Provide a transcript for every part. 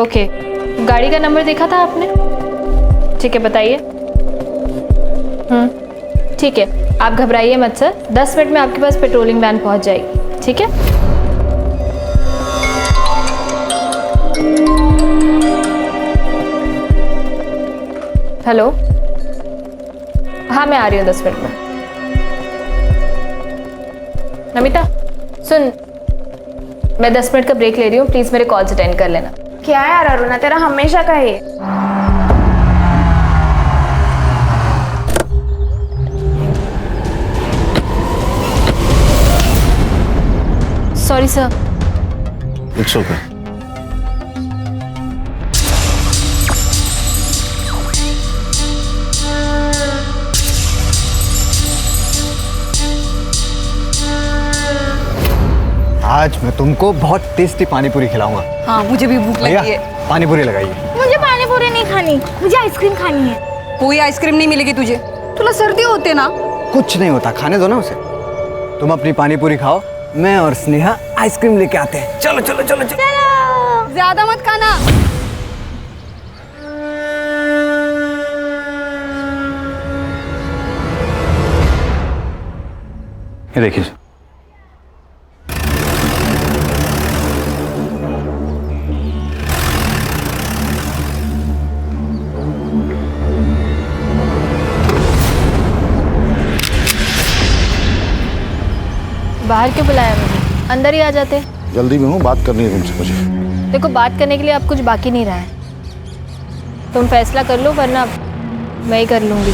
Okay, गाड़ी का number देखा था आपने? ठीक है, बताइए। ठीक है, आप घबराइए मत सर, 10 मिनट में आपके पास पेट्रोलिंग वैन पहुंच जाएगी, ठीक है? हेलो, हाँ मैं आ रही हूँ 10 मिनट में। नमिता सुन, मैं 10 मिनट का ब्रेक ले रही हूँ, प्लीज मेरे कॉल्स अटेंड कर लेना। क्या है यार अरुणा, तेरा हमेशा का ही है। Sorry sir. It's okay. आज मैं तुमको बहुत टेस्टी पानी पूरी खिलाऊंगा। हाँ मुझे भी भूख लगी है। पानी पूरी लगाइए। मुझे पानी पूरी नहीं खानी, मुझे आइसक्रीम खानी है। कोई आइसक्रीम नहीं मिलेगी तुझे, तुला सर्दी होते ना। कुछ नहीं होता, खाने दो ना उसे। तुम अपनी पानी पूरी खाओ, मैं और स्नेहा आइसक्रीम लेके आते हैं। चलो चलो चलो चलो। ज्यादा मत खाना। ये देखिए, बाहर क्यों बुलाया मुझे? अंदर ही आ जाते। जल्दी में हूँ, बात करनी है तुमसे मुझे। देखो, बात करने के लिए अब कुछ बाकी नहीं रहा है। तुम फैसला कर लो, वरना मैं ही कर लूंगी।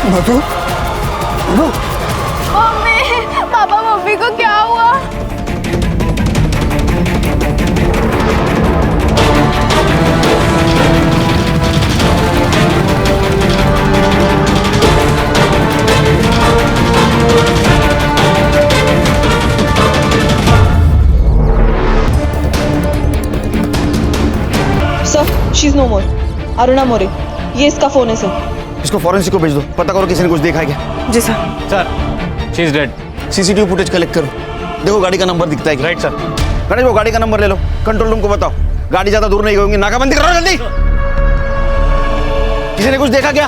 मधु, मम्मी, पापा मम्मी को क्या हुआ? सर, शी इज नो मोर। अरुणा मोरे, ये इसका फोन है सर। इसको फॉरेंसिक को भेज दो, पता करो किसी ने कुछ देखा है क्या। जी sir. Sir, she is dead. CCTV footage collect करो, देखो गाड़ी का नंबर दिखता है क्या। Right sir. गणेश वो गाड़ी का नंबर ले लो, कंट्रोल रूम को बताओ, गाड़ी ज्यादा दूर नहीं होगी, नाकाबंदी करो जल्दी। किसी ने कुछ देखा क्या?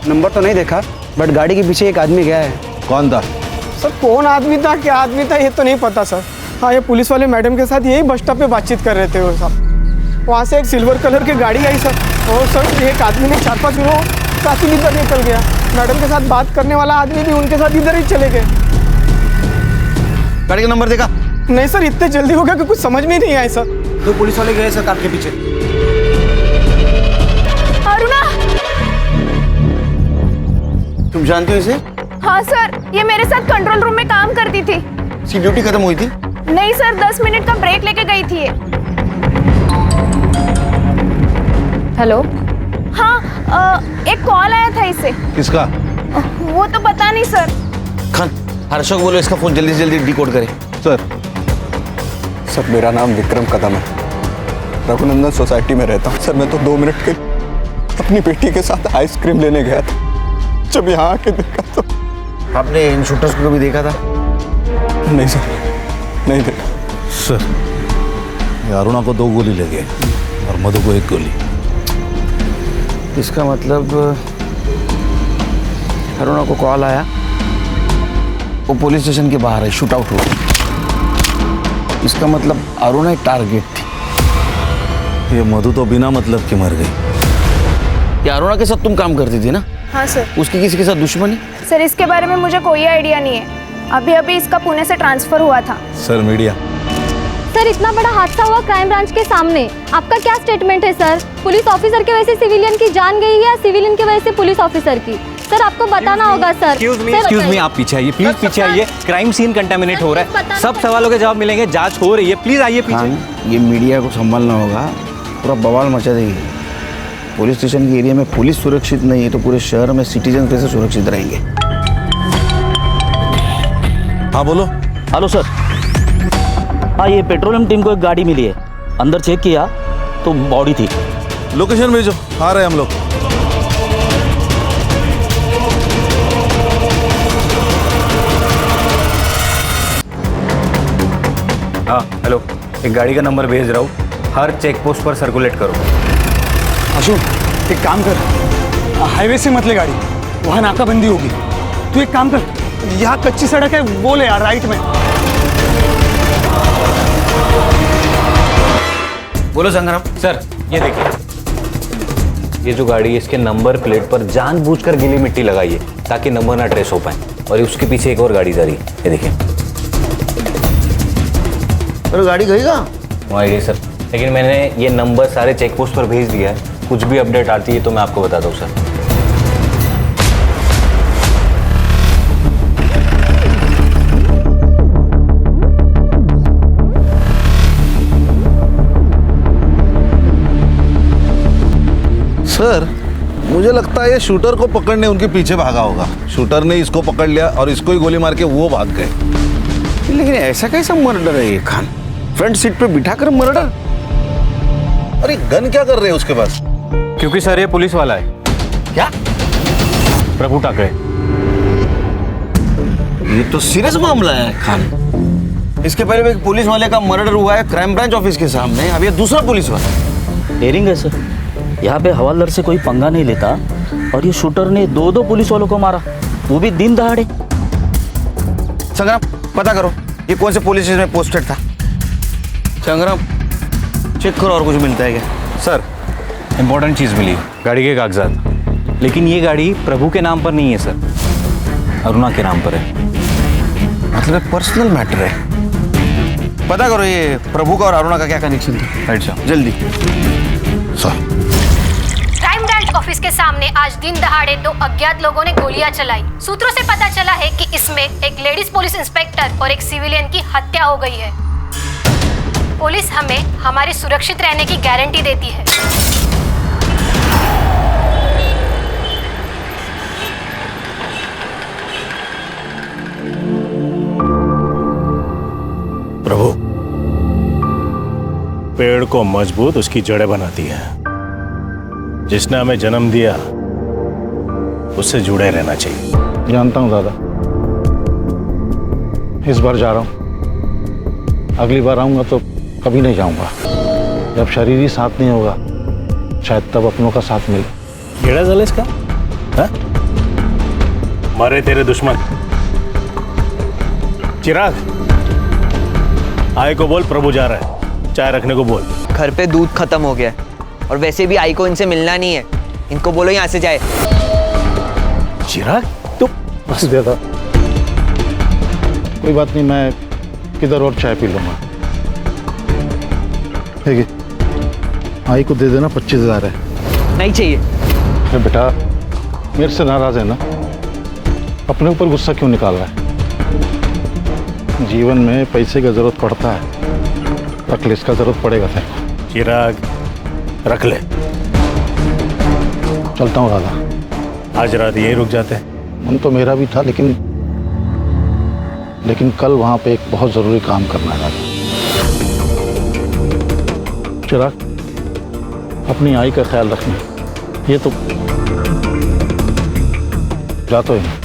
नंबर तो नहीं देखा, बट गाड़ी के पीछे एक आदमी गया है। कौन था? सर कौन आदमी था, क्या आदमी था, ये तो नहीं पता सर। हाँ, ये पुलिस वाले मैडम के साथ यही बस स्टॉप पे बातचीत कर रहे थे वो सब। वहाँ से एक सिल्वर कलर की गाड़ी आई सर, और सर एक आदमी ने 4-5 लोग साथ ही इधर निकल गया। मैडम के साथ बात करने वाला आदमी भी उनके साथ इधर ही चले गए। गाड़ी का नंबर देखा? नहीं सर, इतने जल्दी हो गया कि कुछ समझ में नहीं आया सर। दो पुलिस वाले गए सर कार के पीछे। अरुणा। तुम जानती हो इसे? हाँ सर, ये मेरे साथ कंट्रोल रूम में काम करती थी। इसकी ड्यूटी खत्म हुई थी? नहीं सर, 10 मिनट का ब्रेक लेके गई थी ये। हेलो, हाँ, एक कॉल आया था इसे। किसका? वो तो पता नहीं सर। खान, हर्षक बोलो इसका फोन जल्दी से जल्दी डिकोड करे। सर मेरा नाम विक्रम कदम है, रघुनंदन सोसाइटी में रहता हूँ। सर मैं तो 2 मिनट के अपनी बेटी के साथ आइसक्रीम लेने गया था, जब यहाँ आके देखा तो। आपने इन शूटर्स को कभी देखा था? नहीं सर, नहीं देखा। सर, ये अरुणा को 2 गोली लगे और मधु को 1 गोली। इसका मतलब अरुणा को कॉल आया, वो पुलिस स्टेशन के बाहर है, शूट आउट हुआ। इसका मतलब अरुणा एक टारगेट थी। ये मधु तो बिना मतलब के मर गई। ये अरुणा के साथ तुम काम करती थी ना? हाँ सर। उसकी किसी के साथ दुश्मनी? सर इसके बारे में मुझे कोई आइडिया नहीं है, अभी अभी इसका पुणे से ट्रांसफर हुआ था। सर मीडिया, सर इतना बड़ा हादसा हुआ क्राइम ब्रांच के सामने, आपका क्या स्टेटमेंट है सर? पुलिस ऑफिसर की वजह से सिविलियन की जान गई या सिविलियन की वजह से पुलिस ऑफिसर की? सर आपको बताना होगा सर। एक्सक्यूज मी, आप पीछे आइए प्लीज, पीछे आइए। क्राइम सीन कंटामिनेट हो रहा है, सब सवालों के जवाब मिलेंगे, जांच हो रही है, प्लीज आइए पीछे। हाँ, ये मीडिया को संभालना होगा, पूरा बवाल मचा देगी। पुलिस स्टेशन के एरिया में पुलिस सुरक्षित नहीं है तो पूरे शहर में सिटीजन कैसे सुरक्षित रहेंगे? हाँ बोलो। Hello sir. हाँ, ये पेट्रोलियम टीम को एक गाड़ी मिली है, अंदर चेक किया तो बॉडी थी। लोकेशन भेजो, आ रहे हैं हम लोग। हाँ हेलो, एक गाड़ी का नंबर भेज रहा हूँ, हर चेक पोस्ट पर सर्कुलेट करो। अशोक एक काम कर, हाईवे से मत ले गाड़ी, वहाँ नाकाबंदी होगी। तू एक काम कर, यहाँ कच्ची सड़क है वो ले यार, राइट में। बोलो संग्राम। सर ये देखिए, ये जो गाड़ी है इसके नंबर प्लेट पर जानबूझकर गीली मिट्टी लगाई है ताकि नंबर ना ट्रेस हो पाए, और उसके पीछे एक और गाड़ी जा रही है, ये देखिए। अरे गाड़ी गई कहाँ? वो आई है सर, लेकिन मैंने ये नंबर सारे चेक पोस्ट पर भेज दिया है, कुछ भी अपडेट आती है तो मैं आपको बताता हूँ सर। सर मुझे लगता है ये शूटर को पकड़ने उनके पीछे भागा होगा। शूटर ने इसको पकड़ लिया और इसको ही गोली मार के वो भाग गए। लेकिन ऐसा कैसा मर्डर है ये खान? फ्रंट सीट पे बिठाकर मर्डर? अरे गन क्या कर रहे हैं उसके पास? क्योंकि सर ये पुलिस वाला है। क्या? प्रभु टाकरे। ये तो सीरियस मामला है खान। इसके पहले भी एक पुलिस वाले का मर्डर हुआ है क्राइम ब्रांच ऑफिस के सामने, अब ये दूसरा पुलिस वाला। डेयरिंग है सर, यहाँ पे हवालदार से कोई पंगा नहीं लेता, और ये शूटर ने दो पुलिस वालों को मारा, वो भी दिन दहाड़े। संग्राम पता करो ये कौन से पुलिस स्टेशन में पोस्टेड था। संग्राम चेक करो और कुछ मिलता है क्या? सर इंपॉर्टेंट चीज़ मिली, गाड़ी के कागजात, लेकिन ये गाड़ी प्रभु के नाम पर नहीं है सर, अरुणा के नाम पर है। मतलब पर्सनल मैटर है। पता करो ये प्रभु का और अरुणा का क्या कनेक्शन था। राइट सर, जल्दी। सर क्राइम ब्रांच ऑफिस के सामने आज दिन दहाड़े 2 अज्ञात लोगों ने गोलियां चलाई। सूत्रों से पता चला है कि इसमें एक लेडीज पुलिस इंस्पेक्टर और एक सिविलियन की हत्या हो गई है। पुलिस हमें हमारे सुरक्षित रहने की गारंटी देती है। प्रभु, पेड़ को मजबूत उसकी जड़ें बनाती है। जिसने हमें जन्म दिया उससे जुड़े रहना चाहिए। जानता हूँ दादा, इस बार जा रहा हूँ, अगली बार आऊँगा तो कभी नहीं जाऊँगा। जब शरीर ही साथ नहीं होगा शायद तब अपनों का साथ मिले। केड़ा जल इसका है? मारे तेरे दुश्मन। चिराग, आय को बोल प्रभु जा रहा है, चाय रखने को बोल। घर पे दूध खत्म हो गया है और वैसे भी आई को इनसे मिलना नहीं है, इनको बोलो यहाँ से जाए। चिराग तो बस दादा, कोई बात नहीं, मैं किधर और चाय पी लूँगा। ठीक है, आई को दे देना, 25,000 है। नहीं चाहिए। अरे बेटा मेरे से नाराज़ है ना, अपने ऊपर गुस्सा क्यों निकाल रहा है? जीवन में पैसे की ज़रूरत पड़ता है, रख ले, इसका ज़रूरत पड़ेगा तेरे को। चिराग रख ले। चलता हूँ दादा। आज रात यहीं रुक जाते हैं। मन तो मेरा भी था, लेकिन कल वहाँ पे एक बहुत ज़रूरी काम करना है दादा। चिराग अपनी आई का ख्याल रखना, ये तो जा तो है।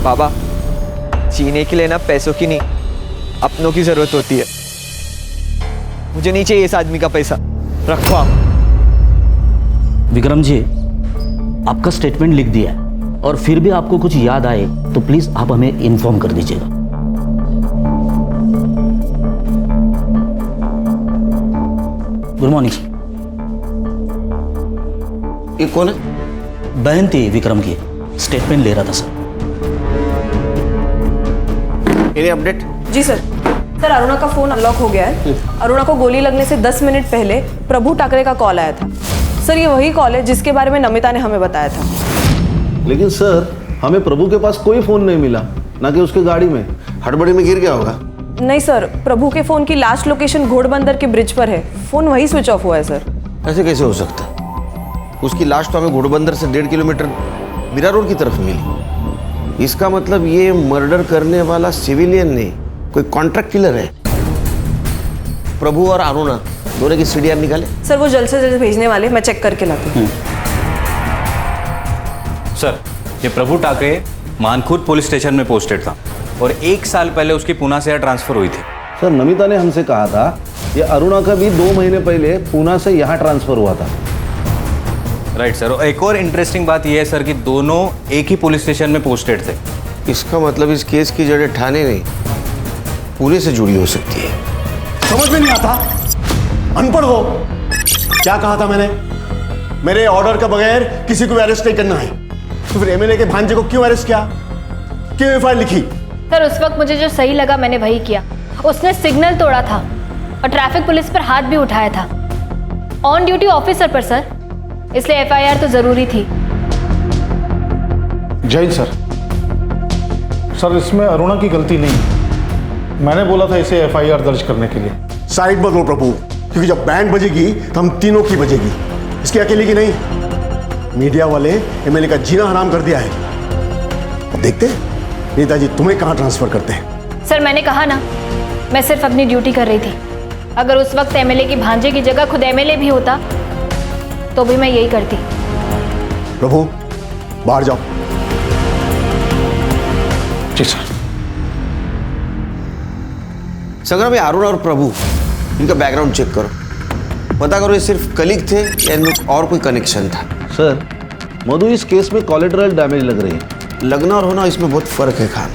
बाबा, जीने के लिए ना पैसों की नहीं, अपनों की जरूरत होती है। मुझे नहीं चाहिए इस आदमी का पैसा, रखो आप। विक्रम जी, आपका स्टेटमेंट लिख दिया है, और फिर भी आपको कुछ याद आए तो प्लीज आप हमें इन्फॉर्म कर दीजिएगा। Good morning sir. ये कौन है? बहन थी विक्रम की, स्टेटमेंट ले रहा था सर। Any update? जी सर। सर अरुणा का फोन अनलॉक हो गया है। अरुणा को गोली लगने से 10 मिनट पहले प्रभु ठाकरे का कॉल आया था। सर ये वही कॉल है जिसके बारे में नमिता ने हमें बताया था। लेकिन सर हमें प्रभु के पास कोई फोन नहीं मिला, ना कि उसके गाड़ी में। हड़बड़ी में गिर गया होगा। नहीं सर, प्रभु के फोन की लास्ट लोकेशन घोड़बंदर के ब्रिज पर है। फोन वही स्विच ऑफ हुआ है सर। ऐसे कैसे हो सकता है? उसकी लाश तो हमें घोड़बंदर से 1.5 किलोमीटर मीरा रोड की तरफ मिली। इसका मतलब ये मर्डर करने वाला सिविलियन नहीं, कोई कॉन्ट्रैक्ट किलर है। प्रभु और अरुणा दोनों की सीडीआर निकाले। सर वो जल्द से जल्द भेजने वाले, मैं चेक करके लाती हूँ। सर ये प्रभु ठाकरे मानखुर्द पुलिस स्टेशन में पोस्टेड था और 1 साल पहले उसकी पूना से यहाँ ट्रांसफर हुई थी। सर नमिता ने हमसे कहा था ये अरुणा का भी 2 महीने पहले पूना से यहाँ ट्रांसफर हुआ था। Right sir. और एक और इंटरेस्टिंग बात यह है सर कि दोनों एक ही पुलिस स्टेशन में पोस्टेड थे। इसका मतलब इस केस की जड़ें ठाणे नहीं, पुणे से जुड़ी हो सकती है। समझ में नहीं आता, अनपढ़ हो। क्या कहा था मैंने? मेरे ऑर्डर के बगैर किसी को अरेस्ट नहीं करना है। तो फिर एमएलए के भांजे को क्यों अरेस्ट किया, क्यों एफआईआर लिखी? सर उस वक्त मुझे जो सही लगा मैंने वही किया। उसने सिग्नल तोड़ा था और ट्रैफिक पुलिस पर हाथ भी उठाया था, ऑन ड्यूटी ऑफिसर पर सर, इसलिए एफआईआर तो जरूरी थी। जय सर। सर इसमें अरुणा की गलती नहीं है, मैंने बोला था इसे एफआईआर दर्ज करने के लिए। साइड बदलो प्रभु, क्योंकि जब बैंड बजेगी तो हम तीनों की बजेगी, इसकी अकेले की नहीं। मीडिया वाले एमएलए का जीना हराम कर दिया है। अब देखते हैं नेताजी तुम्हें कहां ट्रांसफर करते हैं। सर मैंने कहा ना, मैं सिर्फ अपनी ड्यूटी कर रही थी। अगर उस वक्त एमएलए की भांजे की जगह खुद एमएलए भी होता तो भी मैं यही करती। प्रभु बाहर जाओ। जी सर। संग्राम, ये अरुण और प्रभु, इनका बैकग्राउंड चेक करो, पता करो ये सिर्फ कलीग थे या इनमें और कोई कनेक्शन था। सर मधु इस केस में कोलेटरल डैमेज लग रही है। लगना और होना इसमें बहुत फर्क है खान।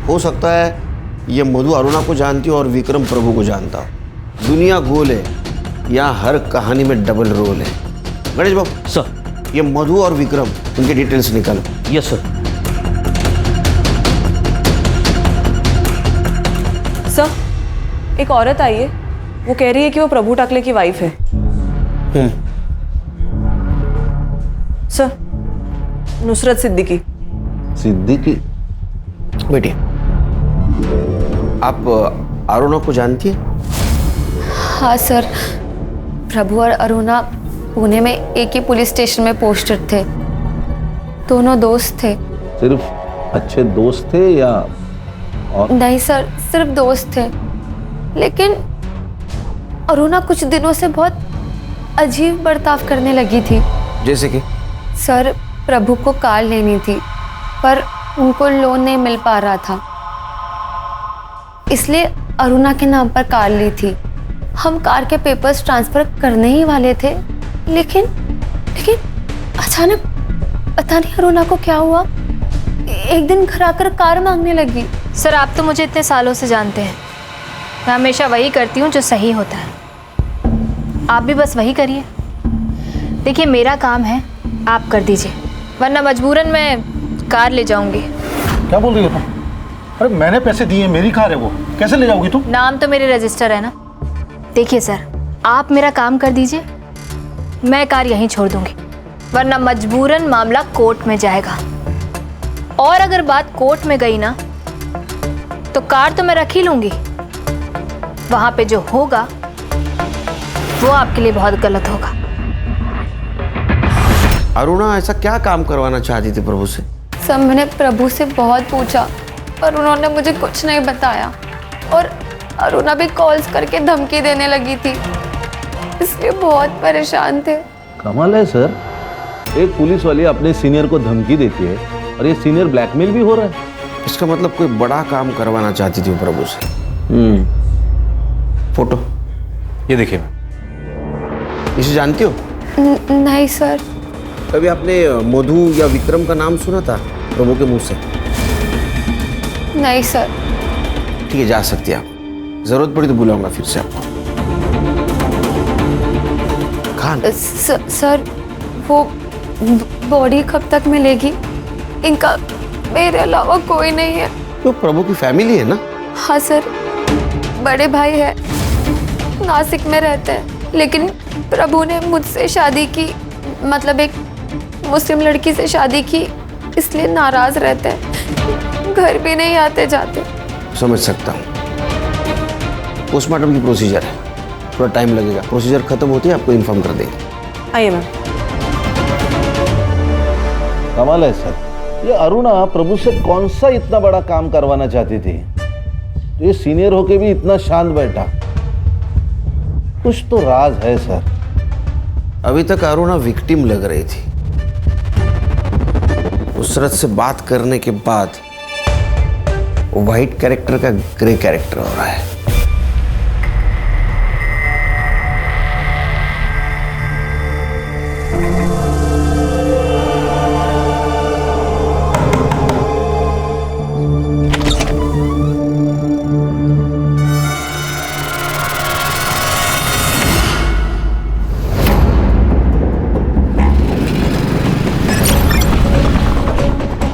हो सकता है ये मधु अरुणा को जानती हो और विक्रम प्रभु को जानता हो। दुनिया गोल है, यहाँ हर कहानी में डबल रोल है। गणेश बाबू सर, ये मधु और विक्रम, उनके डिटेल्स निकालो। Yes sir. सर एक औरत आई है, वो कह रही है कि वो प्रभु ठाकरे की वाइफ है। सर नुसरत सिद्दीकी। सिद्दीकी? बेटी आप अरुणा को जानती है? हाँ सर, प्रभु और अरुणा पुणे में एक ही पुलिस स्टेशन में पोस्टेड थे। दोनों दोस्त थे। सिर्फ अच्छे दोस्त थे या और? नहीं सर, सिर्फ दोस्त थे। लेकिन अरुणा कुछ दिनों से बहुत अजीब बर्ताव करने लगी थी। जैसे कि? सर प्रभु को कार लेनी थी पर उनको लोन नहीं मिल पा रहा था, इसलिए अरुणा के नाम पर कार ली थी। हम कार के पेपर्स ट्रांसफर करने ही वाले थे, लेकिन अचानक पता नहीं अरुणा को क्या हुआ, एक दिन घर आकर कार मांगने लगी। सर आप तो मुझे इतने सालों से जानते हैं, मैं हमेशा वही करती हूँ जो सही होता है। आप भी बस वही करिए। देखिए मेरा काम है, आप कर दीजिए, वरना मजबूरन मैं कार ले जाऊंगी। क्या बोल रही हो तुम? अरे मैंने पैसे दिए, मेरी कार है वो, कैसे ले जाओगी तुम? नाम तो मेरे रजिस्टर है ना। देखिए सर, आप मेरा काम कर दीजिए, मैं कार यहीं छोड़ दूंगी, वरना मजबूरन मामला कोर्ट में जाएगा। और अगर बात कोर्ट में गई ना तो कार तो मैं रख ही लूंगी, वहां पे जो होगा वो आपके लिए बहुत गलत होगा। अरुणा ऐसा क्या काम करवाना चाहती थी प्रभु से? सब मैंने प्रभु से बहुत पूछा पर उन्होंने मुझे कुछ नहीं बताया, और अरुणा भी कॉल्स करके धमकी देने लगी थी, इसलिए बहुत परेशान थे। कमाल है सर, एक पुलिस वाली अपने सीनियर को धमकी देती है और ये सीनियर ब्लैकमेल भी हो रहा है। इसका मतलब कोई बड़ा काम करवाना चाहती थी वो प्रभु से। फोटो ये देखिए। इसे जानती हो? नहीं सर। कभी आपने मधु या विक्रम का नाम सुना था प्रभु के मुंह से? नहीं सर। ठीक है, जा सकती है आप, जरूरत पड़ी तो बुलाऊंगा फिर से आपको। खान। सर वो बॉडी कब तक मिलेगी? इनका मेरे अलावा कोई नहीं है। तो प्रभु की फैमिली है ना? हाँ सर, बड़े भाई है, नासिक में रहते हैं, लेकिन प्रभु ने मुझसे शादी की, मतलब एक मुस्लिम लड़की से शादी की, इसलिए नाराज रहते हैं, घर भी नहीं आते जाते। समझ सकता हूँ। पोस्टमार्टम की प्रोसीजर है, थोड़ा टाइम लगेगा। प्रोसीजर खत्म होती है आपको इन्फॉर्म कर देंगे। आइए मैम। कमाल है सर, ये अरुणा प्रभु से कौन सा इतना बड़ा काम करवाना चाहती थी, तो ये सीनियर होके भी इतना शांत बैठा। कुछ तो राज है सर। अभी तक अरुणा विक्टिम लग रही थी, उसरत से बात करने के बाद वो वाइट कैरेक्टर का ग्रे कैरेक्टर हो रहा है।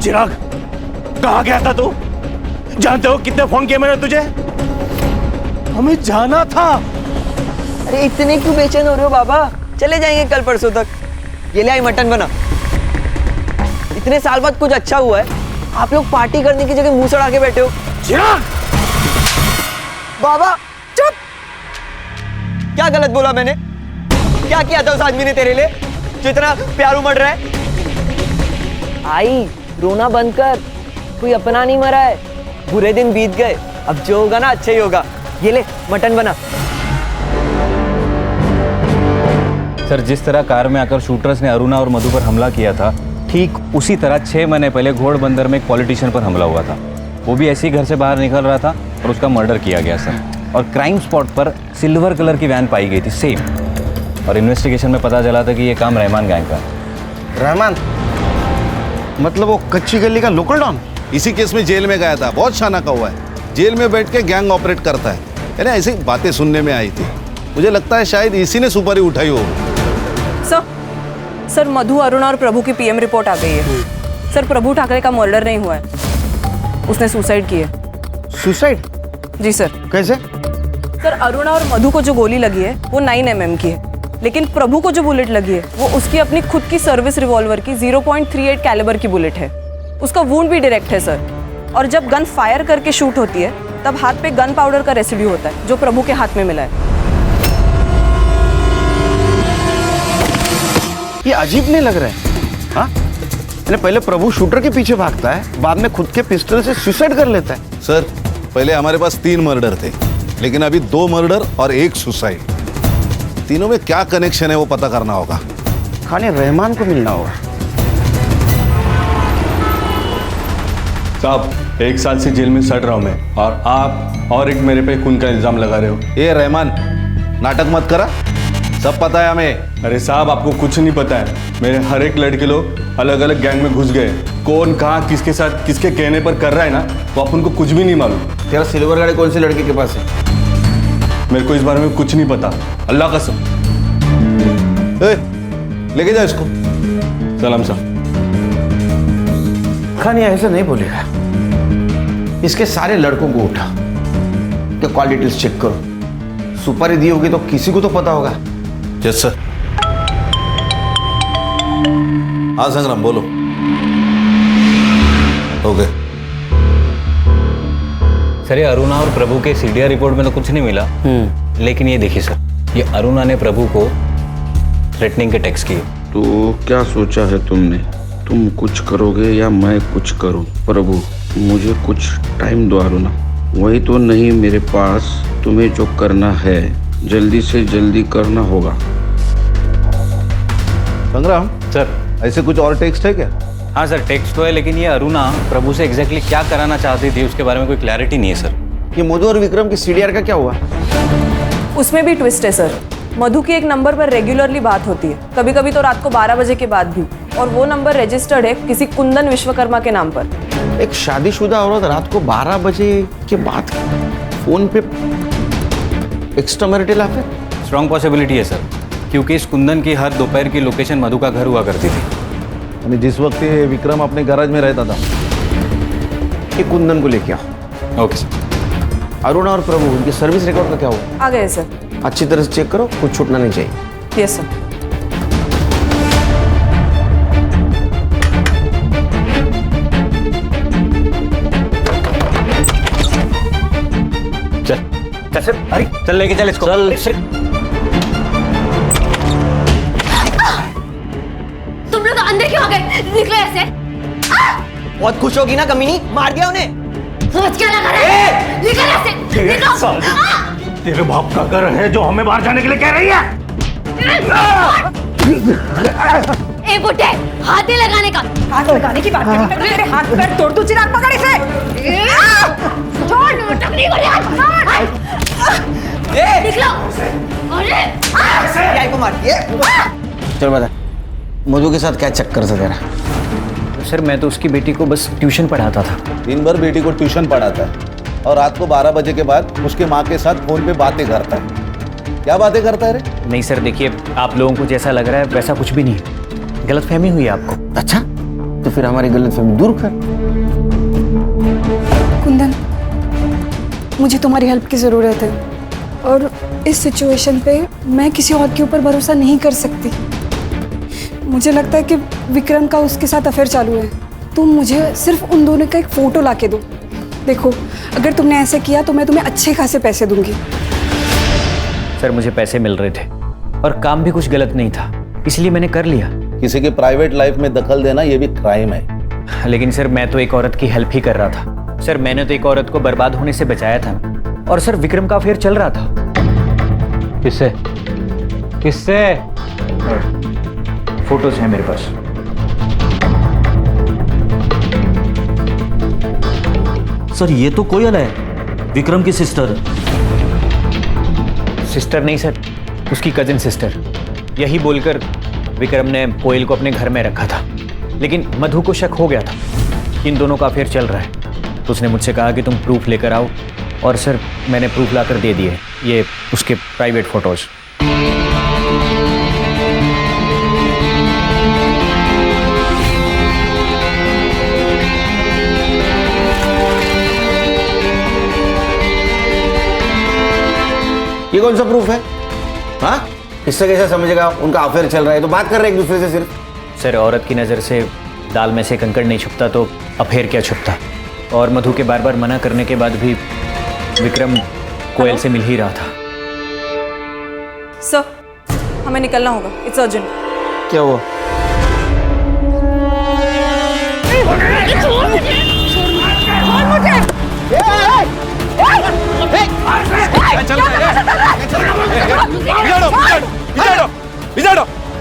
चिराग, कहाँ गया था तू? जानते हो कितने फोन किए मैंने तुझे? हमें जाना था। अरे इतने क्यों बेचैन हो रहे हो बाबा? चले जाएंगे कल परसों तक। ये ले आई मटन बना। इतने साल बाद कुछ अच्छा हुआ है, आप लोग पार्टी करने की जगह मुंह सड़ा के बैठे हो। चिराग! बाबा चुप! क्या गलत बोला मैंने? क्या किया था उस आदमी ने तेरे लिए जो इतना प्यार उमड़ रहा है? आई, रोना बंद कर, कोई अपना नहीं मरा है। बुरे दिन बीत गए, अब जो होगा ना अच्छा ही होगा। ये ले मटन बना। सर, जिस तरह कार में आकर शूटर्स ने अरुणा और मधु पर हमला किया था, ठीक उसी तरह 6 महीने पहले घोड़बंदर में एक पॉलिटिशियन पर हमला हुआ था। वो भी ऐसे ही घर से बाहर निकल रहा था और उसका मर्डर किया गया सर। और क्राइम स्पॉट पर सिल्वर कलर की वैन पाई गई थी, सेम। और इन्वेस्टिगेशन में पता चला था कि ये काम रहमान गैंग का है। रहमान मतलब वो कच्ची गली का लोकल डॉन? इसी केस में जेल में गया था, बहुत शाना का हुआ है। जेल में बैठ के गैंग ऑपरेट करता है। यानी ऐसी बातें सुनने में आई थी, मुझे लगता है शायद इसी ने सुपारी उठाई हो। सर, मधु, अरुणा और प्रभु की पीएम रिपोर्ट आ गई है। सर, प्रभु ठाकरे का मर्डर नहीं हुआ है, उसने सुसाइड की है। सुसाइड? जी सर। कैसे? सर, अरुणा और मधु को जो गोली लगी है वो 9 mm की है, लेकिन प्रभु को जो बुलेट लगी है वो उसकी अपनी खुद की सर्विस रिवॉल्वर की 0.38 कैलिबर की बुलेट है। उसका वुंड भी डायरेक्ट है सर। और जब गन फायर करके शूट होती है तब हाथ पे गन पाउडर का रेसिड्यू होता है जो प्रभु के हाथ में मिला है। ये अजीब नहीं लग रहा है? हाँ, पहले प्रभु शूटर के पीछे भागता है, बाद में खुद के पिस्टल से सुसाइड कर लेता है। सर, पहले हमारे पास 3 मर्डर थे, लेकिन अभी 2 मर्डर और 1 सुसाइड। तीनों में क्या कनेक्शन है वो पता करना होगा। खाने रहमान को मिलना होगा। साहब, 1 साल से जेल में सड़ रहा हूं मैं, और आप और एक मेरे पे खून का इल्जाम लगा रहे हो। ये रहमान, नाटक मत करा, सब पता है हमें। अरे साहब, आपको कुछ नहीं पता है। मेरे हर एक लड़के लोग अलग अलग गैंग में घुस गए। कौन कहाँ किसके साथ किसके कहने पर कर रहा है ना, तो अपन को कुछ भी नहीं मालूम। तेरा सिल्वर गाड़ी कौन सी लड़की के पास है? मेरे को इस बारे में कुछ नहीं पता, अल्लाह कसम। लेके जाओ इसको। सलाम साहब। खान ये ऐसा नहीं बोलेगा। इसके सारे लड़कों को उठा के कॉल डिटेल्स चेक करो। सुपारी दी होगी तो किसी को तो पता होगा। Yes sir. हाँ संग्राम, बोलो। ओके सर, ये अरुणा और प्रभु के सीडीआर रिपोर्ट में तो कुछ नहीं मिला, लेकिन ये देखिए सर, ये अरुणा ने प्रभु को थ्रेटनिंग के टेक्स्ट किए। तो क्या सोचा है तुमने? तुम कुछ करोगे या मैं कुछ करूं? प्रभु, मुझे कुछ टाइम दो अरुणा। वही तो नहीं मेरे पास। तुम्हें जो करना है जल्दी से जल्दी करना होगा। संग्राम सर, ऐसे कुछ और टेक्स्ट है क्या? हाँ सर, टेक्स्ट तो है, लेकिन ये अरुणा प्रभु से एग्जैक्टली क्या कराना चाहती थी उसके बारे में कोई क्लैरिटी नहीं है सर। ये मधु और विक्रम की सीडीआर का क्या हुआ? उसमें भी ट्विस्ट है सर। मधु की एक नंबर पर रेगुलरली बात होती है, कभी कभी तो रात को 12 बजे के बाद भी, और वो नंबर रजिस्टर्ड है किसी कुंदन विश्वकर्मा के नाम पर। एक शादीशुदा औरत रात को 12 बजे के बाद फोन पे extra marital affair? Strong possibility है सर। क्योंकि इस कुंदन की हर दोपहर की लोकेशन मधु का घर हुआ करती थी। यानी जिस वक्त ये विक्रम अपने गैराज में रहता था। ये कुंदन को लेके आओ। Okay sir. अरुणा और प्रभु, उनके सर्विस रिकॉर्ड का क्या हुआ? आ गए सर। अच्छी तरह से चेक करो, कुछ छूटना नहीं चाहिए। Yes sir. चल सर, अरे चल लेके चल इसको। चल। तुम लोग अंदर क्यों आ गए? निकलो ऐसे। बहुत खुश होगी ना कमीनी, मार दिया उन्हें। सोच क्या लगा रहा है? निकल ऐसे, निकलो। तेरे बाप का घर है जो हमें बाहर जाने के लिए कह रही है। ए बुड्ढे, हाथ नहीं लगाने का। हाथ लगाने की बात करी तो तेरे हाथ पैर तोड़ दूं। चिराग पकड़ इसे। छोड़, नोटक नहीं कर यार। निकलो। अरे को मारती है। चल बता, मधु के साथ क्या चक्कर था तेरा? सर मैं तो उसकी बेटी को बस ट्यूशन पढ़ाता था। दिन भर बेटी को ट्यूशन पढ़ाता है और रात को 12 बजे के बाद उसके माँ के साथ फोन पे बातें करता है। क्या बातें करता है रे? नहीं सर देखिए, आप लोगों को जैसा लग रहा है वैसा कुछ भी नहीं है। गलतफहमी हुई है आपको। अच्छा, तो फिर हमारी गलतफहमी दूर कर। कुंदन, मुझे तुम्हारी हेल्प की ज़रूरत है और इस सिचुएशन पे मैं किसी और के ऊपर भरोसा नहीं कर सकती। मुझे लगता है कि विक्रम का उसके साथ अफेयर चालू है। तुम मुझे सिर्फ उन दोनों का एक फ़ोटो ला के दो। देखो, अगर तुमने ऐसे किया तो मैं तुम्हें अच्छे खासे पैसे दूंगी। सर मुझे पैसे मिल रहे थे और काम भी कुछ गलत नहीं था, इसलिए मैंने कर लिया। किसी के प्राइवेट लाइफ में दखल देना ये भी क्राइम है। लेकिन सर मैं तो एक औरत की हेल्प ही कर रहा था। सर मैंने तो एक औरत को बर्बाद होने से बचाया था ना। और सर विक्रम का अफेयर चल रहा था। किससे? किससे? फोटोज हैं मेरे पास। सर ये तो कोयल है, विक्रम की सिस्टर। सिस्टर नहीं सर, उसकी कजिन सिस्टर। यही बोलकर विक्रम ने कोयल को अपने घर में रखा था, लेकिन मधु को शक हो गया था इन दोनों का अफेयर चल रहा है। तो उसने मुझसे कहा कि तुम प्रूफ लेकर आओ, और सर मैंने प्रूफ लाकर दे दिए, ये उसके प्राइवेट फोटोज। ये कौन सा प्रूफ है? हाँ, इससे कैसे समझेगा उनका अफेयर चल रहा है? तो बात कर रहे हैं एक दूसरे से सिर्फ। सर औरत की नज़र से दाल में से कंकड़ नहीं छुपता, तो अफेयर क्या छुपता। और मधु के बार बार मना करने के बाद भी विक्रम कोयल से मिल ही रहा था। सर हमें निकलना होगा, इट्स अर्जेंट। क्या हुआ?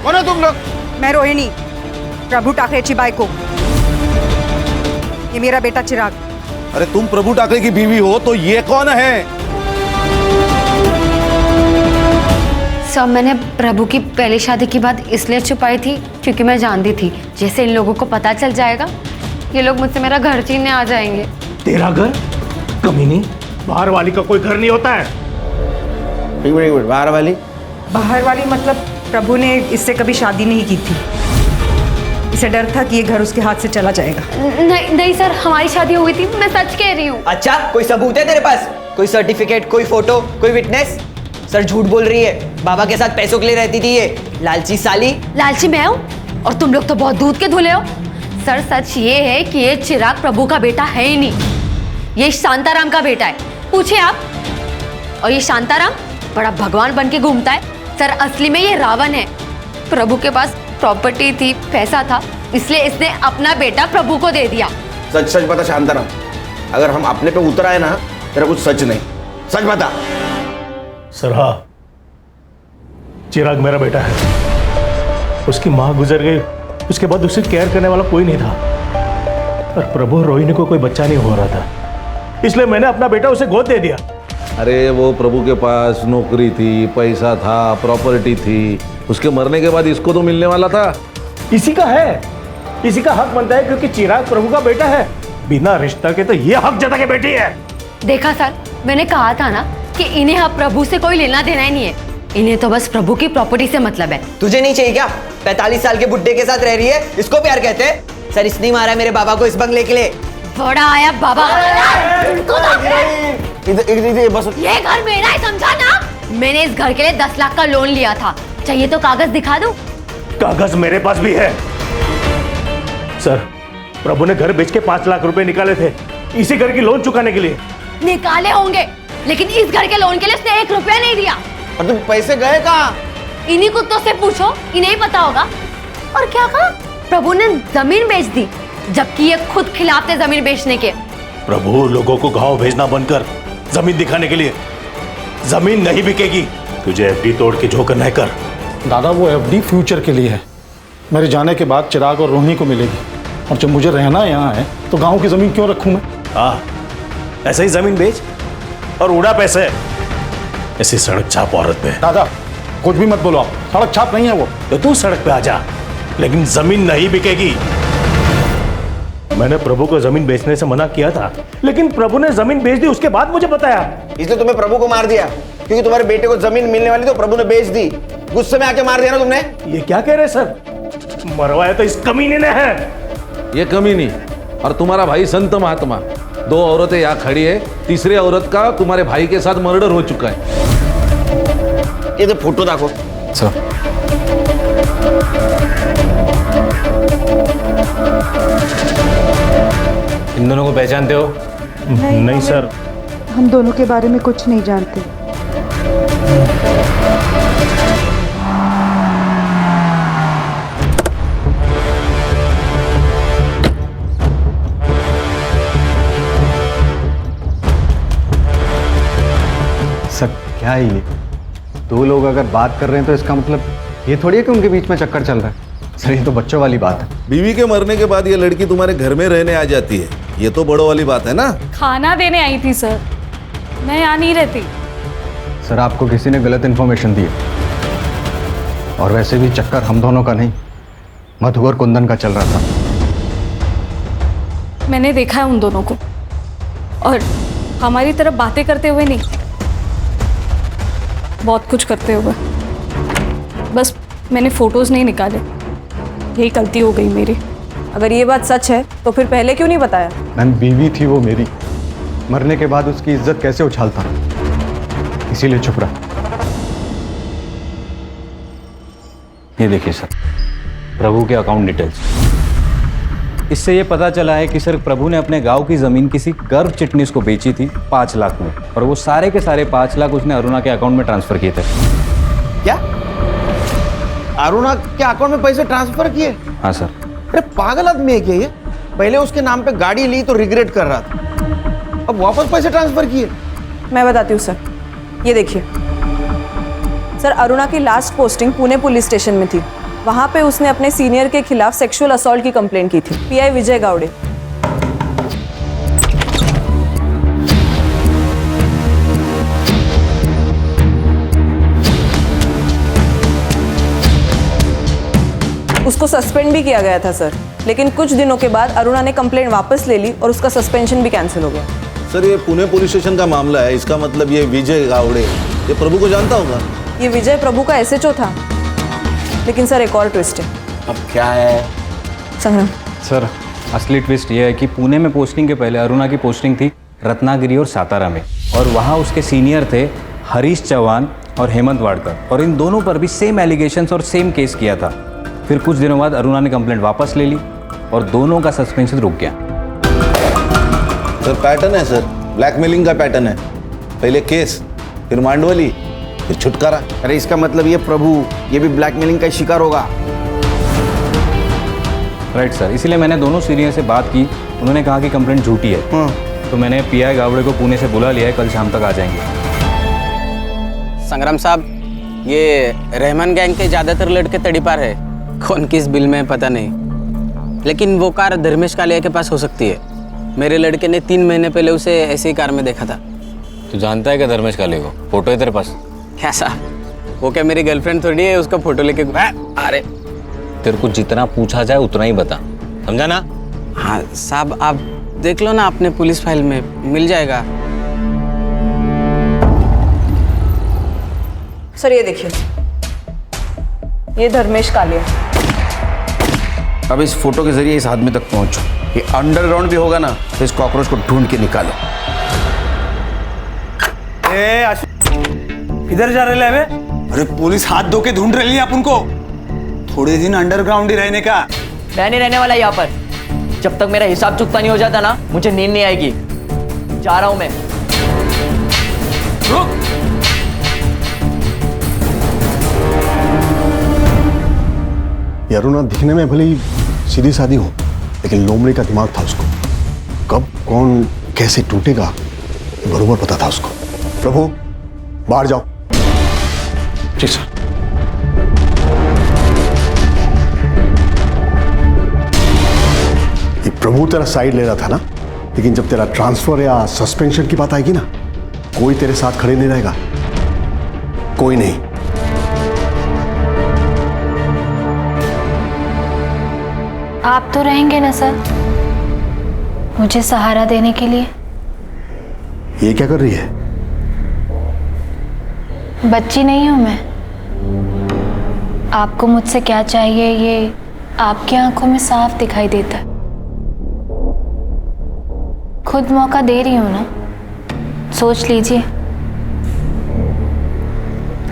कौन हो तुम लोग? मैं रोहिणी, प्रभु टाकरेची बायको। ये मेरा बेटा चिराग। अरे तुम प्रभु टाकरे की बीवी हो तो ये कौन है? सब मैंने प्रभु की पहली शादी की बात इसलिए छुपाई थी क्योंकि मैं जानती थी जैसे इन लोगों को पता चल जाएगा, ये लोग मुझसे मेरा घर छीनने आ जाएंगे। तेरा घर? कमीनी, बाहर वाली का कोई घर नहीं होता है। एक मिनट, बाहर वाली? बाहर वाली मतलब प्रभु ने इससे कभी शादी नहीं की थी। इसे डर था कि ये घर उसके हाथ से चला जाएगा। नहीं नहीं सर, हमारी शादी हुई थी, मैं सच कह रही हूँ। अच्छा, कोई सबूत है तेरे पास? कोई सर्टिफिकेट, कोई फोटो, कोई विटनेस? सर झूठ बोल रही है, बाबा के साथ पैसों के लिए रहती थी ये लालची साली। लालची मैं हूँ और तुम लोग तो बहुत दूध के धुले हो। सर सच ये है कि ये चिराग प्रभु का बेटा है ही नहीं, ये शांताराम का बेटा है, पूछे आप। और ये शांताराम बड़ा भगवान बन के घूमता है। सर असली में ये रावण है। प्रभु के पास प्रॉपर्टी थी, पैसा था, इसलिए इसने अपना बेटा प्रभु को दे दिया। सच सच बता शांताराम, अगर हम अपने पे उतर आए ना, तेरा कुछ सच नहीं, सच बता। सर हाँ, चिराग मेरा बेटा है। उसकी माँ गुजर गई, उसके बाद उसे केयर करने वाला कोई नहीं था। और प्रभु और रोहिणी को कोई बच्चा नहीं हो रहा था, इसलिए मैंने अपना बेटा उसे गोद दे दिया। अरे वो प्रभु के पास नौकरी थी, पैसा था, प्रॉपर्टी थी, उसके मरने के बाद इसको तो मिलने वाला था। इसी का है, इसी का हक बनता है क्योंकि चिराग प्रभु का बेटा है। बिना रिश्ता के तो ये हक जता के बेटी है। देखा सर, मैंने कहा था ना कि इन्हें अब प्रभु से कोई लेना देना ही नहीं है। इन्हें तो बस प्रभु की प्रॉपर्टी से मतलब है। तुझे नहीं चाहिए क्या? 45 साल के बुड्ढे के साथ रह रही है, इसको प्यार कहते हैं? सर इसने मारा है मेरे बाबा को इस बंगले के लिए। बड़ा आया बाबा। इधर बस। ये घर मेरा है, समझा ना? मैंने इस घर के लिए 10 लाख का लोन लिया था। चाहिए तो कागज दिखा दूं? कागज मेरे पास भी है सर। प्रभु ने घर बेच के 5 लाख रुपए निकाले थे इसी घर की लोन चुकाने के लिए। निकाले होंगे, लेकिन इस घर के लोन के लिए उसने 1 रुपया नहीं दिया। और तुम पैसे गए कहाँ? इन्हीं कुत्तों से पूछो, इन्हें ही पता होगा। और क्या कहा? प्रभु ने जमीन बेच दी, जबकि ये खुद खिलाफ थे जमीन बेचने के। प्रभु लोगों को गांव भेजना बंद कर, जमीन दिखाने के लिए। जमीन नहीं बिकेगी, तुझे एफडी तोड़ के जो करना है कर। दादा वो एफडी फ्यूचर के लिए है। मेरे जाने के बाद चिराग और रोहिणी को मिलेगी, और जब मुझे रहना यहाँ है तो गांव की जमीन क्यों रखूं मैं? हाँ, ऐसे ही जमीन बेच और उड़ा पैसे ऐसी सड़क छाप औरत पे। दादा कुछ भी मत बोलो आप, सड़क छाप नहीं है वो। तो तू सड़क पे आ जा, लेकिन जमीन नहीं बिकेगी। मैंने प्रभु को जमीन बेचने से मना किया था, लेकिन प्रभु ने जमीन बेच दी, उसके बाद मुझे बताया। इसलिए तुम्हें प्रभु को मार दिया क्योंकि तुम्हारे बेटे को जमीन मिलने वाली तो प्रभु ने बेच दी। गुस्से में आके मार दिया ना तुमने। ये क्या कह रहे सर? मरवाया तो इस कमीने ने है। ये कमीनी और तुम्हारा भाई संत महात्मा, 2 औरतें यहाँ खड़ी है। तीसरी औरत का तुम्हारे भाई के साथ मर्डर हो चुका है। ये तो फोटो देखो सर। इन दोनों को पहचानते हो? नहीं सर, हम दोनों के बारे में कुछ नहीं जानते। सर क्या है ये? 2 लोग अगर बात कर रहे हैं तो इसका मतलब ये थोड़ी है कि उनके बीच में चक्कर चल रहा है। सर ये तो बच्चों वाली बात है। बीवी के मरने के बाद ये लड़की तुम्हारे घर में रहने आ जाती है, ये तो बड़ों वाली बात है ना। खाना देने आई थी सर, मैं यहाँ नहीं रहती। सर आपको किसी ने गलत इन्फॉर्मेशन दी है, और वैसे भी चक्कर हम दोनों का नहीं, मधु और कुंदन का चल रहा था। मैंने देखा है उन दोनों को, और हमारी तरफ बातें करते हुए नहीं, बहुत कुछ करते हुए। बस मैंने फोटोज नहीं निकाले, यही गलती हो गई मेरी। अगर ये बात सच है तो फिर पहले क्यों नहीं बताया? मैम बीवी थी वो मेरी, मरने के बाद उसकी इज्जत कैसे उछालता, इसीलिए चुप रहा। ये देखिए सर, प्रभु के अकाउंट डिटेल्स। इससे ये पता चला है कि सर प्रभु ने अपने गांव की जमीन किसी गर्भ चिटनीस को बेची थी 5 लाख में, और वो सारे के सारे 5 लाख उसने अरुणा के अकाउंट में ट्रांसफर किए थे। क्या? अरुणा के अकाउंट में पैसे ट्रांसफर किए? हाँ सर। अरे पागल आदमी है क्या ये? पहले उसके नाम पे गाड़ी ली तो रिग्रेट कर रहा था, अब वापस पैसे ट्रांसफर किए। मैं बताती हूँ सर, ये देखिए सर, अरुणा की last posting Pune police station में थी। वहाँ पे उसने अपने सीनियर के खिलाफ सेक्सुअल असॉल्ट की कंप्लेंट की थी। पीआई विजय गावड़े। उसको सस्पेंड भी किया गया था सर, लेकिन कुछ दिनों के बाद अरुणा ने कंप्लेंट वापस ले ली और उसका सस्पेंशन भी कैंसिल हो गया। सर ये पुणे पुलिस स्टेशन का मामला है, इसका मतलब ये विजय गावड़े ये प्रभु को जानता होगा। ये विजय प्रभु का एसएचओ था, लेकिन सर एक और ट्विस्ट है। अब क्या है? संग्राम सर असली ट्विस्ट ये है कि पुणे में पोस्टिंग के पहले अरुणा की पोस्टिंग थी रत्नागिरी और सातारा में, और वहाँ उसके सीनियर थे हरीश चौहान और हेमंत वाडकर, और इन दोनों पर भी सेम एलिगेशंस और सेम केस किया था। फिर कुछ दिनों बाद अरुणा ने कंप्लेंट वापस ले ली और दोनों का सस्पेंशन रुक गया। सर पैटर्न है सर, ब्लैकमेलिंग का पैटर्न है। पहले केस, फिर मांडवली, फिर छुटकारा। अरे इसका मतलब ये प्रभु ये भी ब्लैकमेलिंग का शिकार होगा। राइट सर, इसीलिए मैंने दोनों सीनियर से बात की, उन्होंने कहा कि कंप्लेंट झूठी है। तो मैंने पीआई गावड़े को पुणे से बुला लिया है, कल शाम तक आ जाएंगे। संग्राम साहब, ये रहमान गैंग के ज़्यादातर लड़के तड़ीपार है, कौन किस बिल में पता नहीं, लेकिन वो कार धर्मेश कालिया के पास हो सकती है। मेरे लड़के ने 3 महीने पहले उसे ऐसी ही कार में देखा था। तू जानता है क्या धर्मेश कालिया को? फोटो है तेरे पास? क्या साहब, वो क्या मेरी गर्लफ्रेंड थोड़ी है उसका फोटो लेके? अरे तेरे को जितना पूछा जाए उतना ही बता, समझा ना? हाँ साहब, आप देख लो ना अपने पुलिस फाइल में, मिल जाएगा। सर ये देखिए, ये धर्मेश कालिया। अब इस फोटो के जरिए इस आदमी तक पहुंचो। ये अंडरग्राउंड भी होगा ना तो इस कॉकरोच को ढूंढ के निकालो। किधर जा रहे हैं? अरे पुलिस हाथ धो के ढूंढ रही है अपन को। थोड़े दिन अंडरग्राउंड ही रहने का। मैं नहीं रहने वाला यहाँ पर। जब तक मेरा हिसाब चुकता नहीं हो जाता ना, मुझे नींद नहीं आएगी। जा रहा हूं मैं। रुक। ये अरुणा दिखने में भले ही सीधी सादी हो, लेकिन लोमड़ी का दिमाग था उसको। कब कौन कैसे टूटेगा बरोबर पता था उसको। प्रभु बाहर जाओ। जी सर। ये प्रभु तेरा साइड ले रहा था ना, लेकिन जब तेरा ट्रांसफर या सस्पेंशन की बात आएगी ना, कोई तेरे साथ खड़े नहीं रहेगा। कोई नहीं। आप तो रहेंगे ना सर, मुझे सहारा देने के लिए? ये क्या कर रही है? बच्ची नहीं हूं मैं। आपको मुझसे क्या चाहिए ये आपकी आंखों में साफ दिखाई देता है। खुद मौका दे रही हूं ना, सोच लीजिए।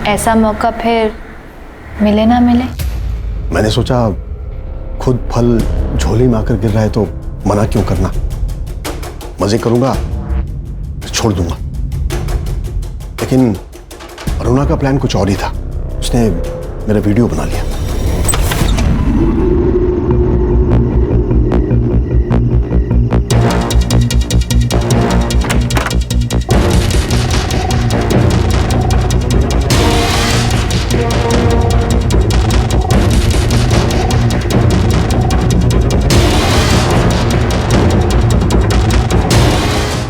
ऐसा मौका फिर मिले ना मिले। मैंने सोचा खुद फल झोली में आकर गिर रहा है तो मना क्यों करना। मजे करूंगा छोड़ दूंगा। लेकिन अरुणा का प्लान कुछ और ही था। उसने मेरा वीडियो बना लिया।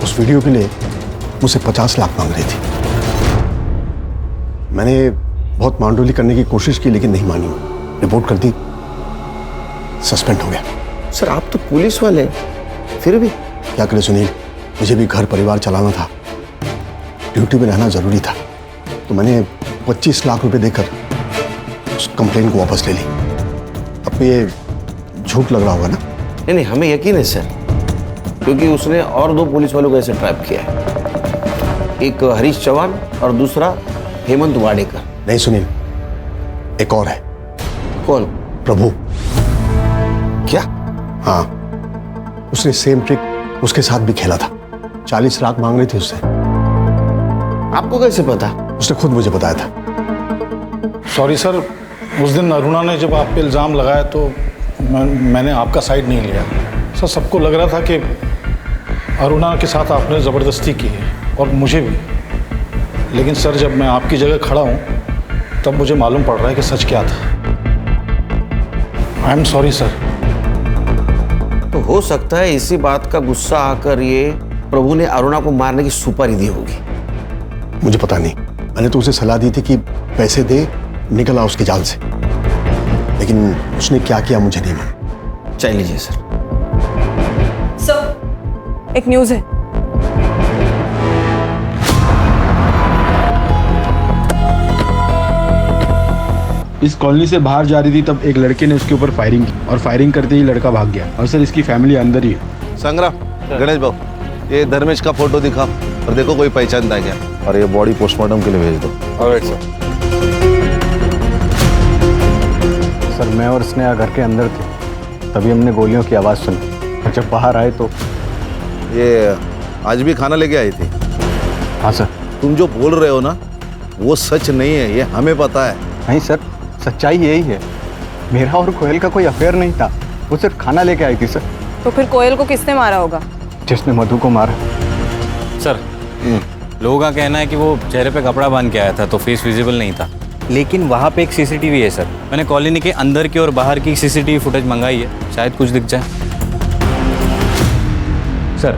उस वीडियो के लिए मुझसे 50 लाख मांग रही थी। मैंने बहुत मांडोली करने की कोशिश की, लेकिन नहीं मानी। रिपोर्ट कर दी, सस्पेंड हो गया। सर आप तो पुलिस वाले, फिर भी क्या करे सुनील, मुझे भी घर परिवार चलाना था, ड्यूटी में रहना जरूरी था। तो मैंने 25 लाख रुपए देकर उस कंप्लेन को वापस ले ली। अब ये झूठ लग रहा होगा ना? नहीं, हमें यकीन है सर, क्योंकि उसने और 2 पुलिस वालों को ऐसे ट्रैप किया है। एक हरीश चौहान और दूसरा हेमंत वाडेकर। नहीं सुनील, एक और है। कौन? प्रभु। क्या? हाँ, उसने सेम ट्रिक उसके साथ भी खेला था। 40 लाख मांग रही थी उससे। आपको कैसे पता? उसने खुद मुझे बताया था। सॉरी सर, उस दिन अरुणा ने जब आप पे इल्ज़ाम लगाया तो मैंने आपका साइड नहीं लिया। सर सबको लग रहा था कि अरुणा के साथ आपने ज़बरदस्ती की है, और मुझे भी। लेकिन सर जब मैं आपकी जगह खड़ा हूँ तब मुझे मालूम पड़ रहा है कि सच क्या था। I am sorry sir. तो हो सकता है इसी बात का गुस्सा आकर ये प्रभु ने अरुणा को मारने की सुपारी दी होगी। मुझे पता नहीं, मैंने तो उसे सलाह दी थी कि पैसे दे, निकल आ उसके जाल से। लेकिन उसने क्या किया मुझे नहीं मालूम। चाय लीजिए सर। सर एक न्यूज़ है। इस कॉलोनी से बाहर जा रही थी तब एक लड़के ने उसके ऊपर फायरिंग की, और फायरिंग करते ही लड़का भाग गया। और सर इसकी फैमिली अंदर ही है। संग्राम, गणेश बाबू, ये धर्मेश का फोटो दिखा और देखो कोई पहचानता है क्या, और ये बॉडी पोस्टमार्टम के लिए भेज दो। Alright sir. सर मैं और स्नेहा घर के अंदर थे, तभी हमने गोलियों की आवाज़ सुनी, और जब बाहर आए तो ये आज भी खाना लेके आई थी? हाँ सर। तुम जो बोल रहे हो ना वो सच नहीं है, ये हमें पता है। नहीं सर, सच्चाई यही है। मेरा और कोयल का कोई अफेयर नहीं था, वो सिर्फ खाना लेके आई थी सर। तो फिर कोयल को किसने मारा होगा? जिसने मधु को मारा। सर लोगों का कहना है कि वो चेहरे पे कपड़ा बांध के आया था तो फेस विजिबल नहीं था, लेकिन वहाँ पे एक सीसीटीवी है सर। मैंने कॉलोनी के अंदर की और बाहर की सीसीटीवी फुटेज मंगाई है, शायद कुछ दिख जाए। सर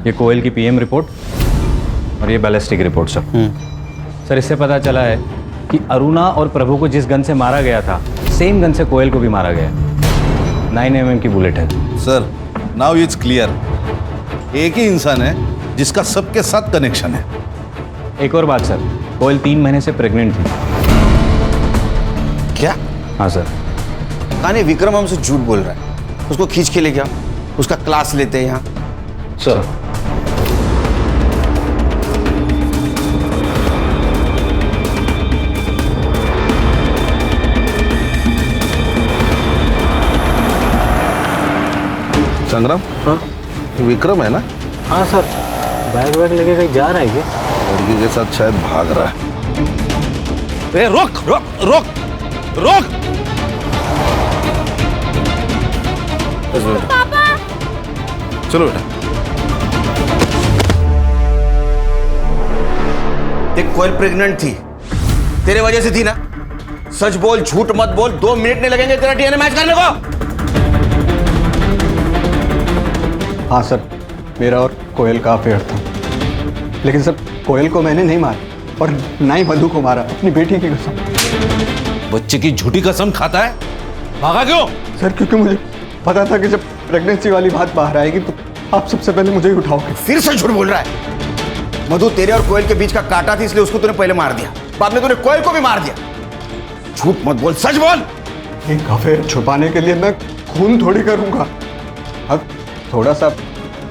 ये कोयल की पीएम रिपोर्ट और ये बैलिस्टिक रिपोर्ट सर इससे पता चला है कि अरुणा और प्रभु को जिस गन से मारा गया था, सेम गन से कोयल को भी मारा गया। 9 mm की बुलेट है। सर नाउ इट्स क्लियर, एक ही इंसान है जिसका सबके साथ कनेक्शन है। एक और बात सर, कोयल 3 महीने से प्रेग्नेंट थी। क्या? हाँ सर। कहानी विक्रम हमसे झूठ बोल रहा है। उसको खींच के ले गया, उसका क्लास लेते हैं यहाँ। सर संग्राम, हाँ विक्रम है ना? हाँ सर, बैग वैग लेके कहीं जा रहा है क्या? लड़की के साथ शायद भाग रहा है। रोक रोक रोक रोक! पापा! चलो बेटा। देख, कोयल प्रेग्नेंट थी, तेरे वजह से थी ना। सच बोल, झूठ मत बोल। 2 मिनट नहीं लगेंगे तेरा डीएनए मैच करने को। हाँ सर, मेरा और कोयल का अफेयर था, लेकिन सर कोयल को मैंने नहीं मारा और ना ही मधु को मारा, अपनी बेटी की कसम। बच्चे की झूठी कसम खाता है? भागा क्यों? सर क्योंकि मुझे पता था कि जब प्रेगनेंसी वाली बात बाहर आएगी तो आप सबसे पहले मुझे ही उठाओगे। फिर से झूठ बोल रहा है। मधु तेरे और कोयल के बीच का कांटा थी, इसलिए उसको तूने पहले मार दिया, बाद में तूने कोयल को भी मार दिया। झूठ मत बोल, सच बोल। एक अफेयर छुपाने के लिए मैं खून थोड़ी करूंगा। अब थोड़ा सा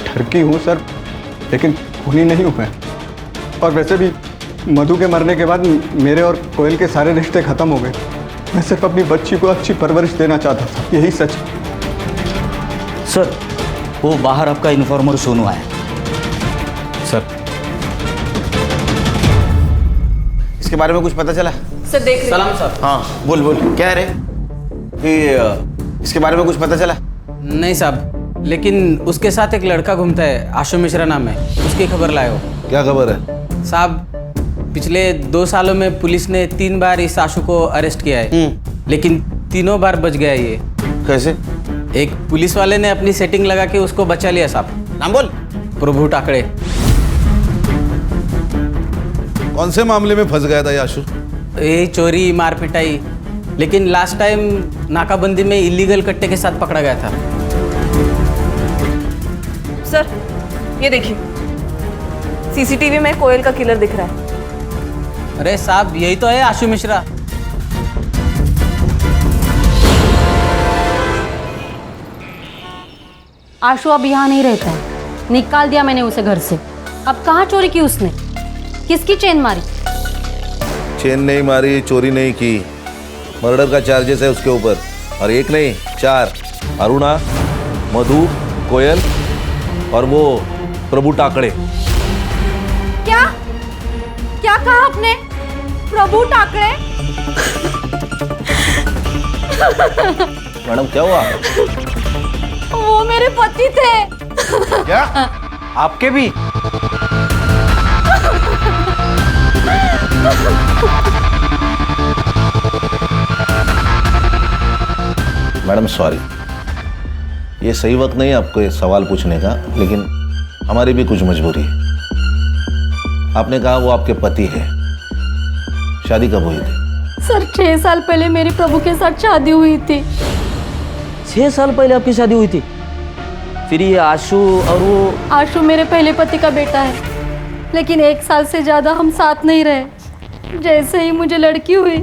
ठरकी हूँ सर, लेकिन खूनी नहीं हूँ मैं। और वैसे भी मधु के मरने के बाद मेरे और कोयल के सारे रिश्ते खत्म हो गए। मैं सिर्फ अपनी बच्ची को अच्छी परवरिश देना चाहता था, यही सच। सर वो बाहर आपका इन्फॉर्मर सोनू आया। सर इसके बारे में कुछ पता चला? सर देख रहे सलाम साहब। हाँ बोल बोल, क्या रे? इसके बारे में कुछ पता चला? नहीं साहब, लेकिन उसके साथ एक लड़का घूमता है, आशु मिश्रा नाम है, उसकी खबर लाए हो। क्या खबर है? साहब पिछले 2 सालों में पुलिस ने 3 बार इस आशु को अरेस्ट किया है, लेकिन तीनों बार बच गया ये। कैसे? एक पुलिस वाले ने अपनी सेटिंग लगा के उसको बचा लिया साहब। नाम बोल। प्रभु टाकड़े। कौन से मामले में फंस गया था याशु? यही चोरी मार पिटाई, लेकिन लास्ट टाइम नाकाबंदी में इलीगल कट्टे के साथ पकड़ा गया था। सर ये देखिए, सीसीटीवी में कोयल का किलर दिख रहा है। अरे साहब यही तो है आशु मिश्रा। आशु अब यहाँ नहीं रहता है, निकाल दिया मैंने उसे घर से। अब कहाँ चोरी की उसने? किसकी चेन मारी? चेन नहीं मारी, चोरी नहीं की, मर्डर का चार्जेस है उसके ऊपर। और 1 नहीं 4। अरुणा, मधु, कोयल और वो प्रभु टाकड़े। क्या क्या कहा आपने? प्रभु टाकड़े? मैडम क्या हुआ? वो मेरे पति थे। क्या? आपके भी? मैडम सॉरी, ये सही वक्त नहीं है आपको ये सवाल पूछने का, लेकिन हमारी भी कुछ मजबूरी है। आपने कहा वो आपके पति है, शादी कब हुई थी? सर 6 साल पहले मेरी प्रभु के साथ शादी हुई थी। 6 साल पहले आपकी शादी हुई थी? फिर ये आशु और वो? आशु मेरे पहले पति का बेटा है, लेकिन 1 साल से ज़्यादा हम साथ नहीं रहे। जैसे ही मुझे लड़की हुई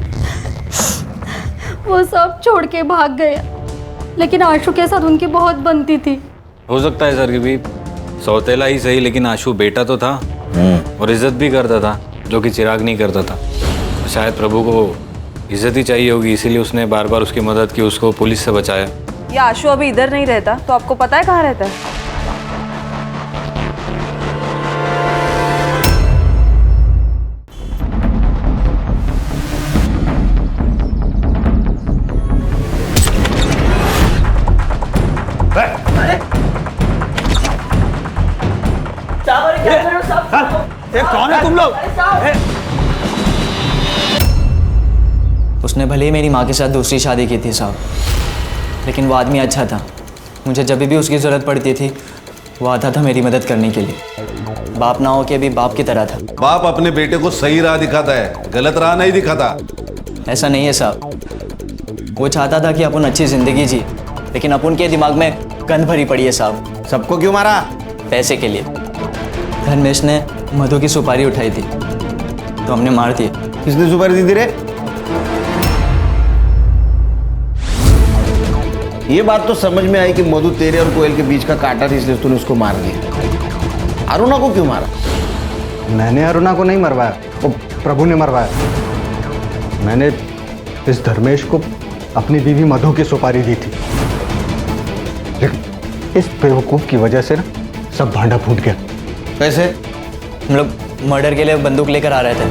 वो सब छोड़ के भाग गया, लेकिन आशु के साथ उनकी बहुत बनती थी। हो सकता है सर कि भी सौतेला ही सही, लेकिन आशु बेटा तो था और इज्जत भी करता था, जो कि चिराग नहीं करता था। शायद प्रभु को इज्जत ही चाहिए होगी, इसीलिए उसने बार बार उसकी मदद की, उसको पुलिस से बचाया। ये आशु अभी इधर नहीं रहता, तो आपको पता है कहाँ रहता है? कौन है तुम लोग? उसने भले ही मेरी माँ के साथ दूसरी शादी की थी साहब, लेकिन वो आदमी अच्छा था। मुझे जब भी उसकी ज़रूरत पड़ती थी वो आता था मेरी मदद करने के लिए। बाप ना हो के भी बाप की तरह था। बाप अपने बेटे को सही राह दिखाता है, गलत राह नहीं दिखाता। ऐसा नहीं है साहब, वो चाहता था कि अपन अच्छी ज़िंदगी जी, लेकिन अपन के दिमाग में गंद भरी पड़ी है साहब। सबको क्यों मारा? पैसे के लिए। धर्मेश ने मधु की सुपारी उठाई थी, तो हमने मार दिए। किसने सुपारी दी रे? ये बात तो समझ में आई कि मधु तेरे और कोयल के बीच का कांटा था, इसलिए तूने उसको मार दिया। अरुणा को क्यों मारा? मैंने अरुणा को नहीं मरवाया, वो प्रभु ने मरवाया। मैंने इस धर्मेश को अपनी बीवी मधु की सुपारी दी थी, लेकिन इस बेवकूफ की वजह से ना सब भांडा फूट गया। कैसे? हम लोग मर्डर के लिए बंदूक लेकर आ रहे थे।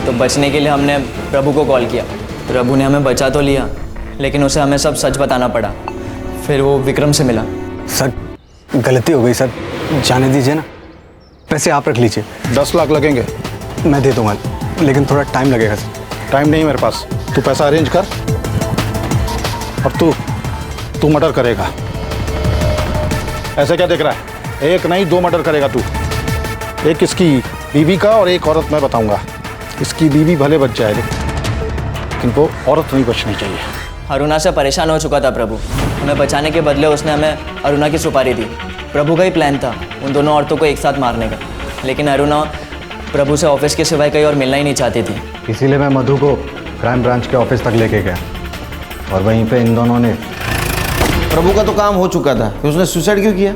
तो बचने के लिए हमने प्रभु को कॉल किया। प्रभु ने हमें बचा तो लिया, लेकिन उसे हमें सब सच बताना पड़ा। फिर वो विक्रम से मिला। सर गलती हो गई सर, जाने दीजिए ना। पैसे आप रख लीजिए। 10 लाख लगेंगे। मैं दे दूंगा, लेकिन थोड़ा टाइम लगेगा सर। टाइम नहीं मेरे पास, तू पैसा अरेंज कर और तू मर्डर करेगा। ऐसे क्या देख रहा है? एक नहीं 2 मर्डर करेगा तू। एक इसकी बीवी का और एक औरत मैं बताऊंगा। इसकी बीवी भले बच जाए, लेकिन वो औरत नहीं बचनी चाहिए। अरुणा से परेशान हो चुका था प्रभु। हमें बचाने के बदले उसने हमें अरुणा की सुपारी दी। प्रभु का ही प्लान था उन दोनों औरतों को एक साथ मारने का, लेकिन अरुणा प्रभु से ऑफिस के सिवाय कहीं और मिलना ही नहीं चाहती थी। इसीलिए मैं मधु को क्राइम ब्रांच के ऑफिस तक लेके गया और वहीं पे इन दोनों ने। प्रभु का तो काम हो चुका था, फिर उसने सुसाइड क्यों किया?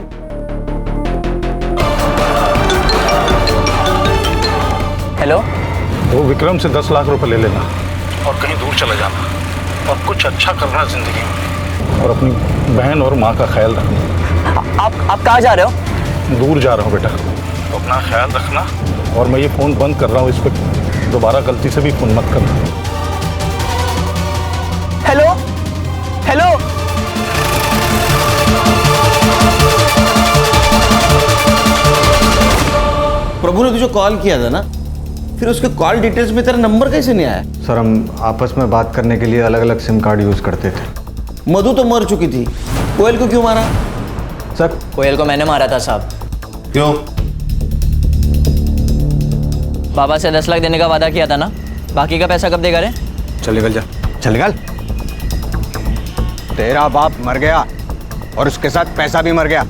हेलो, वो विक्रम से 10 लाख रुपए ले लेना और कहीं दूर चले जाना और कुछ अच्छा करना जिंदगी में, और अपनी बहन और माँ का ख्याल रखना। आप कहाँ जा रहे हो? दूर जा रहा हूँ बेटा, तो अपना ख्याल रखना। और मैं ये फ़ोन बंद कर रहा हूँ, इस पर दोबारा गलती से भी फ़ोन मत करना। हेलो हेलो, प्रभु ने तुझे कॉल किया था ना, फिर उसके कॉल डिटेल्स में तेरा नंबर कैसे नहीं आया? सर हम आपस में बात करने के लिए अलग अलग सिम कार्ड यूज़ करते थे। मधु तो मर चुकी थी, कोयल को क्यों मारा? सर कोयल को मैंने मारा था साहब। क्यों? बाबा से 10 लाख देने का वादा किया था ना, बाकी का पैसा कब देगा रे? चल निकल जा, चल निकल। तेरा बाप मर गया और उसके साथ पैसा भी मर गया।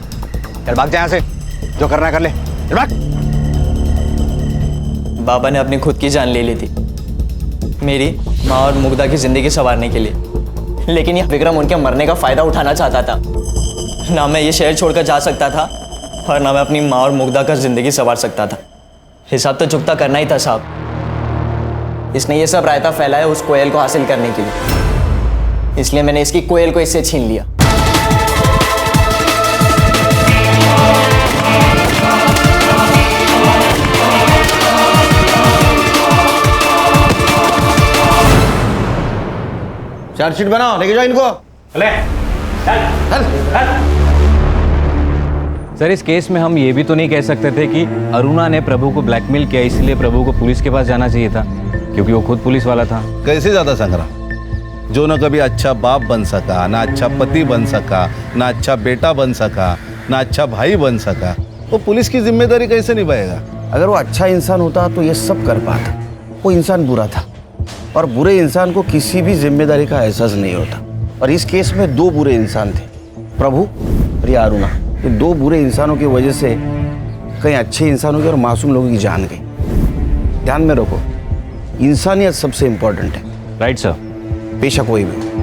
चल भाग जा यहाँ से, जो करना कर ले, चल भाग। बाबा ने अपनी खुद की जान ले ली थी, मेरी माँ और मुग्धा की जिंदगी संवारने के लिए, लेकिन यह विक्रम उनके मरने का फायदा उठाना चाहता था। ना मैं ये शहर छोड़कर जा सकता था और ना मैं अपनी माँ और मुग्धा का जिंदगी संवार सकता था। हिसाब तो चुकता करना ही था साहब। इसने ये सब रायता फैलाया उस कोयल को हासिल करने के लिए, इसलिए मैंने इसकी कोयल को इससे छीन लिया। चार्जशीट बनाओ, लेके जाओ इनको। सर इस केस में हम ये भी तो नहीं कह सकते थे कि अरुणा ने प्रभु को ब्लैकमेल किया, इसलिए प्रभु को पुलिस के पास जाना चाहिए था, क्योंकि वो खुद पुलिस वाला था। कैसे ज़्यादा संग्राम, जो न कभी अच्छा बाप बन सका, ना अच्छा पति बन सका, ना अच्छा बेटा बन सका, ना अच्छा भाई बन सका, वो पुलिस की जिम्मेदारी कैसे निभाएगा? अगर वो अच्छा इंसान होता तो ये सब कर पाता। वो इंसान बुरा था, और बुरे इंसान को किसी भी जिम्मेदारी का एहसास नहीं होता। और इस केस में 2 बुरे इंसान थे, प्रभु और ये अरुणा। ये 2 बुरे इंसानों की वजह से कई अच्छे इंसानों की और मासूम लोगों की जान गई। ध्यान में रखो, इंसानियत सबसे इंपॉर्टेंट है। Right sir. बेशक कोई भी।